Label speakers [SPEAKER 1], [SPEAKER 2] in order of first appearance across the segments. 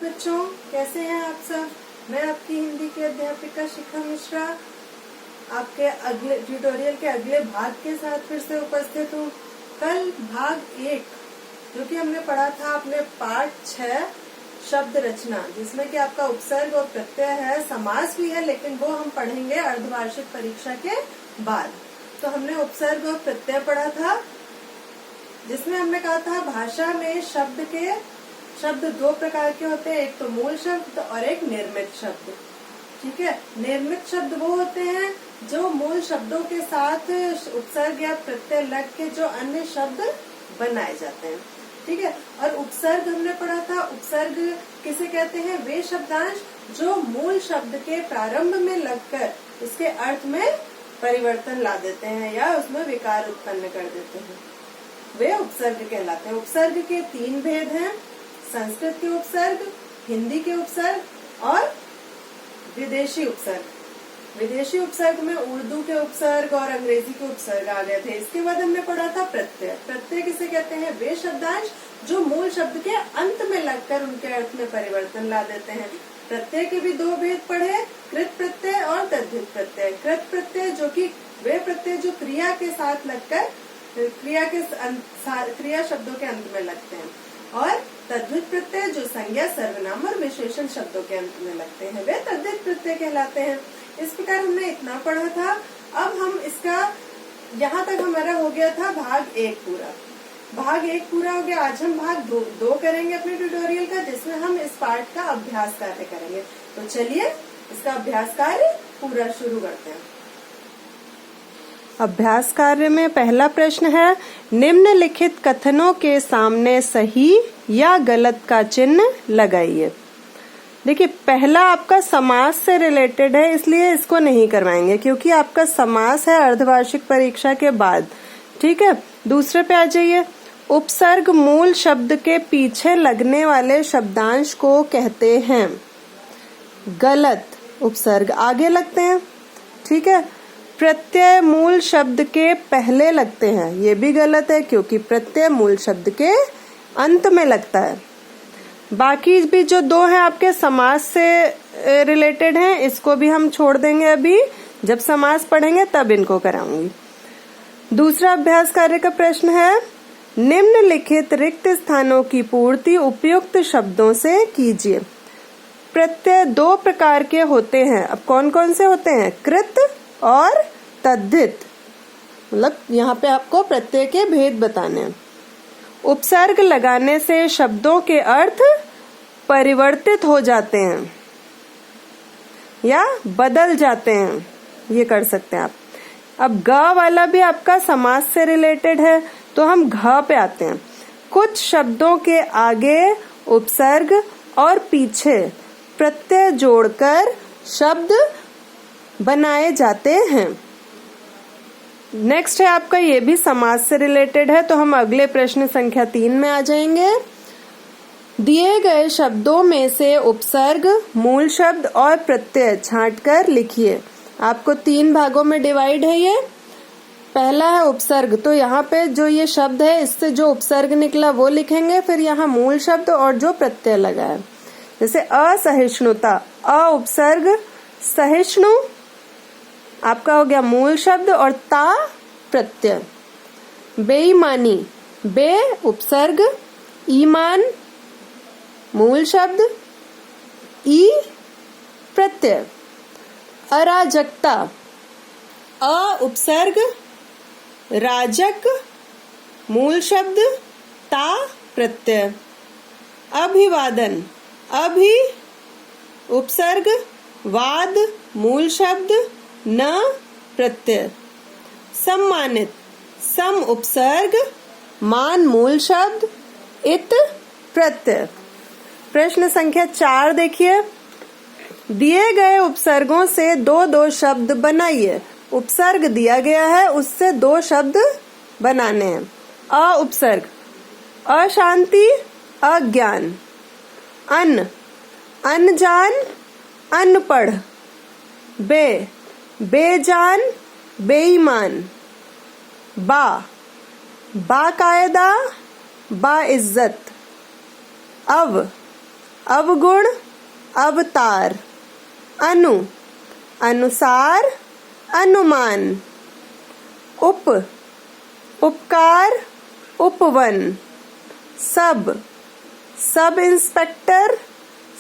[SPEAKER 1] बच्चों, कैसे हैं आप सब। मैं आपकी हिंदी की अध्यापिका शिखा मिश्रा आपके अगले ट्यूटोरियल के अगले भाग के साथ फिर से उपस्थित हूँ। कल भाग 1 जो कि हमने पढ़ा था अपने पाठ 6 शब्द रचना, जिसमें कि आपका उपसर्ग और प्रत्यय है, समास भी है, लेकिन वो हम पढ़ेंगे अर्धवार्षिक परीक्षा के बाद। तो हमने उपसर्ग और प्रत्यय पढ़ा था, जिसमें हमने कहा था भाषा में शब्द 2 प्रकार के होते हैं, एक तो मूल शब्द और एक निर्मित शब्द। ठीक है, निर्मित शब्द वो होते हैं जो मूल शब्दों के साथ उपसर्ग या प्रत्यय लग के जो अन्य शब्द बनाए जाते हैं। ठीक है, और उपसर्ग हमने पढ़ा था, उपसर्ग किसे कहते हैं, वे शब्दांश जो मूल शब्द के प्रारंभ में लगकर उसके अर्थ में परिवर्तन ला देते हैं या उसमें विकार उत्पन्न कर देते हैं, वे उपसर्ग कहलाते हैं। उपसर्ग के 3 भेद हैं, संस्कृत के उपसर्ग, हिंदी के उपसर्ग और विदेशी उपसर्ग। विदेशी उपसर्ग में उर्दू के उपसर्ग और अंग्रेजी के उपसर्ग आ गए थे। इसके बाद हमने पढ़ा था प्रत्यय। प्रत्यय किसे कहते हैं, वे शब्दांश जो मूल शब्द के अंत में लगकर उनके अर्थ में परिवर्तन ला देते हैं। प्रत्यय के भी 2 भेद पढ़े, कृत प्रत्यय और तद्धित प्रत्यय। कृत प्रत्यय जो कि वे प्रत्यय जो क्रिया के साथ लगकर क्रिया शब्दों के अंत में लगते हैं, और तद्धित प्रत्यय जो संज्ञा, सर्वनाम और विशेषण शब्दों के अंत में लगते हैं, वे तद्धित प्रत्यय कहलाते हैं। इस प्रकार हमने इतना पढ़ा था। अब हम इसका यहाँ तक हमारा हो गया था भाग 1 पूरा। भाग 1 पूरा हो गया। आज हम भाग 2 करेंगे अपने ट्यूटोरियल का, जिसमें हम इस पाठ का अभ्यास कार्य करेंगे। तो चलिए इसका अभ्यास कार्य पूरा शुरू करते हैं। अभ्यास कार्य में पहला प्रश्न है, निम्नलिखित कथनों के सामने सही या गलत का चिन्ह लगाइए। देखिए, पहला आपका समास से रिलेटेड है, इसलिए इसको नहीं करवाएंगे क्योंकि आपका समास है अर्धवार्षिक परीक्षा के बाद। ठीक है, दूसरे पे आ जाइए। उपसर्ग मूल शब्द के पीछे लगने वाले शब्दांश को कहते हैं। गलत, उपसर्ग आगे लगते हैं। ठीक है, प्रत्यय मूल शब्द के पहले लगते हैं, ये भी गलत है क्योंकि प्रत्यय मूल शब्द के अंत में लगता है। बाकी भी जो 2 हैं आपके समास से रिलेटेड हैं, इसको भी हम छोड़ देंगे, अभी जब समास पढ़ेंगे तब इनको कराऊंगी। दूसरा अभ्यास कार्य का प्रश्न है, निम्नलिखित रिक्त स्थानों की पूर्ति उपयुक्त शब्दों से कीजिए। प्रत्यय 2 प्रकार के होते हैं। अब कौन कौन से होते हैं, कृत और तद्धित, मतलब यहाँ पे आपको प्रत्यय के भेद बताने हैं। उपसर्ग लगाने से शब्दों के अर्थ परिवर्तित हो जाते हैं या बदल जाते हैं, ये कर सकते हैं आप। अब ग वाला भी आपका समास से रिलेटेड है, तो हम घ पे आते हैं। कुछ शब्दों के आगे उपसर्ग और पीछे प्रत्यय जोड़कर शब्द बनाए जाते हैं। नेक्स्ट है आपका, ये भी समास से रिलेटेड है, तो हम अगले प्रश्न संख्या 3 में आ जाएंगे। दिए गए शब्दों में से उपसर्ग, मूल शब्द और प्रत्यय छांटकर लिखिए। आपको 3 भागों में डिवाइड है ये। पहला है उपसर्ग, तो यहाँ पे जो ये शब्द है इससे जो उपसर्ग निकला वो लिखेंगे, फिर यहाँ मूल शब्द और जो प्रत्यय लगा है। जैसे असहिष्णुता, अ उपसर्ग, सहिष्णु आपका हो गया मूल शब्द और ता प्रत्यय। बेईमानी, बे उपसर्ग, ईमान मूल शब्द, ई प्रत्यय। अराजकता, अ उपसर्ग, राजक मूल शब्द, ता प्रत्यय। अभिवादन, अभि उपसर्ग, वाद मूल शब्द, न प्रत्यय। सम्मानित, सम उपसर्ग, मान मूल शब्द, इत प्रत्यय। प्रश्न संख्या 4 देखिए, दिए गए उपसर्गों से 2 शब्द बनाइए। उपसर्ग दिया गया है, उससे 2 शब्द बनाने हैं। अ उपसर्ग, अशांति, अज्ञान। अन, अनजान, अनपढ़। बे, बेजान, बेईमान। बा, बाकायदा, बाइज्जत। अव, अवगुण, अवतार। अनु, अनुसार, अनुमान। उप, उपकार, उपवन। सब, सब इंस्पेक्टर,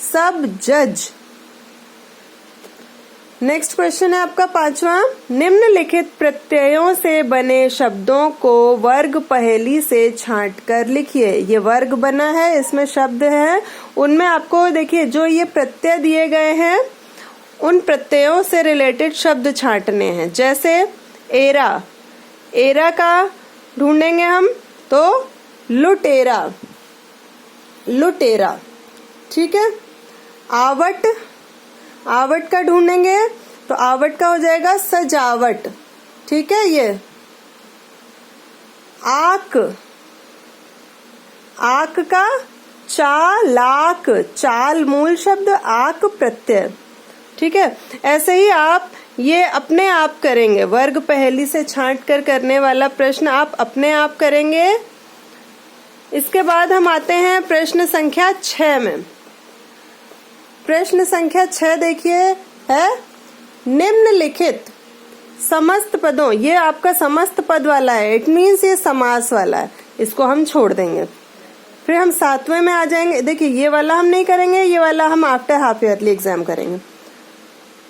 [SPEAKER 1] सब जज। नेक्स्ट क्वेश्चन है आपका 5वां। निम्नलिखित प्रत्ययों से बने शब्दों को वर्ग पहेली से छांटकर लिखिए। ये वर्ग बना है, इसमें शब्द है, उनमें आपको देखिए जो ये प्रत्यय दिए गए हैं उन प्रत्ययों से रिलेटेड शब्द छांटने हैं। जैसे एरा, एरा का ढूंढेंगे हम तो लुटेरा, लुटेरा। ठीक है। आवट, आवट का ढूंढेंगे तो आवट का हो जाएगा सजावट। ठीक है। ये आक, आक का चालाक, चाल मूल शब्द, आक प्रत्यय। ठीक है। ऐसे ही आप ये अपने आप करेंगे, वर्ग पहेली से छांट कर करने वाला प्रश्न आप अपने आप करेंगे। इसके बाद हम आते हैं प्रश्न संख्या 6 में। प्रश्न संख्या 6 देखिए है, निम्नलिखित समस्त पदों, ये आपका समस्त पद वाला है, इट मीन्स ये समास वाला है, इसको हम छोड़ देंगे। फिर हम 7वें में आ जाएंगे। देखिए ये वाला हम नहीं करेंगे, ये वाला हम आफ्टर हाफ ईयरली एग्जाम करेंगे।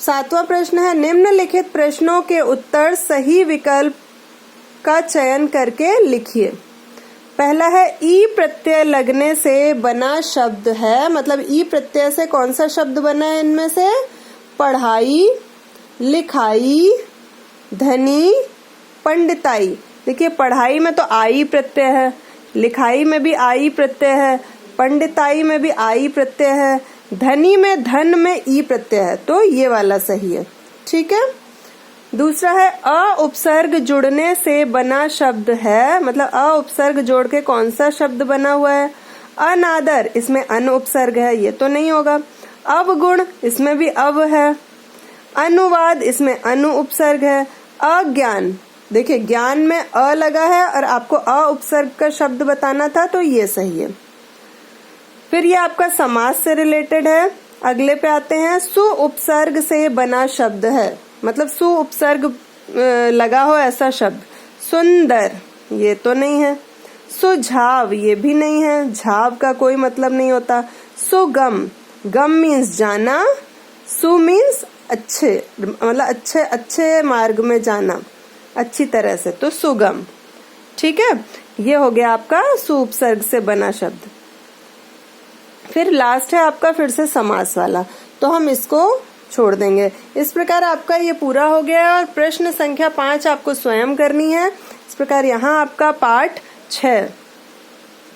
[SPEAKER 1] 7वां प्रश्न है, निम्नलिखित प्रश्नों के उत्तर सही विकल्प का चयन करके लिखिए। पहला है ई प्रत्यय लगने से बना शब्द है, मतलब ई प्रत्यय से कौन सा शब्द बना है इनमें से? पढ़ाई, लिखाई, धनी, पंडिताई। देखिए पढ़ाई में तो आई प्रत्यय है, लिखाई में भी आई प्रत्यय है, पंडिताई में भी आई प्रत्यय है, धनी में धन में ई प्रत्यय है, तो ये वाला सही है। ठीक है। दूसरा है अ उपसर्ग जुड़ने से बना शब्द है, मतलब अ उपसर्ग जोड़ के कौन सा शब्द बना हुआ है? अनादर, इसमें अन उपसर्ग है, ये तो नहीं होगा। अवगुण, इसमें भी अव है। अनुवाद, इसमें अनु उपसर्ग है। अज्ञान, देखिए ज्ञान में अ लगा है और आपको अ उपसर्ग का शब्द बताना था, तो ये सही है। फिर ये आपका समास से रिलेटेड है। अगले पे आते हैं, सु उपसर्ग से बना शब्द है, मतलब सु उपसर्ग लगा हो ऐसा शब्द। सुंदर, ये तो नहीं है। सुझाव, ये भी नहीं है, झाव का कोई मतलब नहीं होता। सुगम, गम मीन्स जाना, सु मीन्स अच्छे, मतलब अच्छे अच्छे मार्ग में जाना, अच्छी तरह से, तो सुगम। ठीक है। ये हो गया आपका सु उपसर्ग से बना शब्द। फिर लास्ट है आपका फिर से समास वाला, तो हम इसको छोड़ देंगे। इस प्रकार आपका ये पूरा हो गया और प्रश्न संख्या 5 आपको स्वयं करनी है। इस प्रकार यहाँ आपका पाठ 6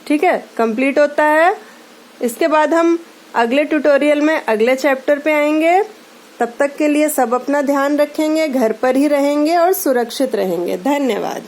[SPEAKER 1] ठीक है कंप्लीट होता है। इसके बाद हम अगले ट्यूटोरियल में अगले चैप्टर पे आएंगे। तब तक के लिए सब अपना ध्यान रखेंगे, घर पर ही रहेंगे और सुरक्षित रहेंगे। धन्यवाद।